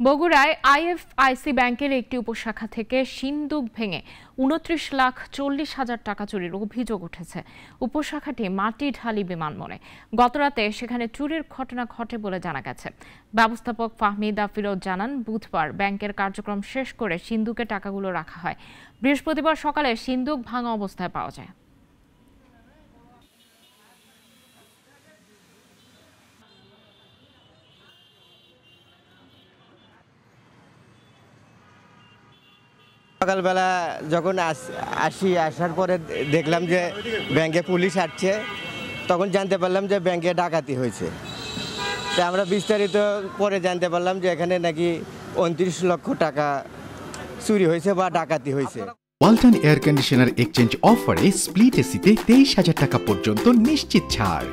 বগুড়ায় আইএফআইসি ব্যাংকের একটি উপশাখা থেকে সিন্দুক ভেঙে ২৯,৪০,০০০ টাকা চুরির অভিযোগ উঠেছে। উপশাখাটি মাটিঢালি বিমানবন্দরে। গতরাতে সেখানে চুরির ঘটনা ঘটে বলে জানা গেছে। ব্যবস্থাপক ফাহমিদা ফিরোজ জানান, বুধবার ব্যাংকের কার্যক্রম শেষ করে সিন্দুকে টাকাগুলো রাখা হয়। বৃহস্পতিবার সকালে সিন্দুক ভাঙা অবস্থায় পাওয়া যায়। সকালবেলা যখন আসার পরে দেখলাম যে ব্যাংকে পুলিশ আসছে, তখন জানতে পারলাম যে ব্যাংকে ডাকাতি হয়েছে। তা আমরা বিস্তারিত পরে জানতে পারলাম যে এখানে নাকি ২৯ লক্ষ টাকা চুরি হয়েছে বা ডাকাতি হয়েছে। ওয়ালটন এয়ার কন্ডিশনার এক্সচেঞ্জ অফারে স্প্লিট এসিতে ২৩,০০০ টাকা পর্যন্ত নিশ্চিত ছাড়।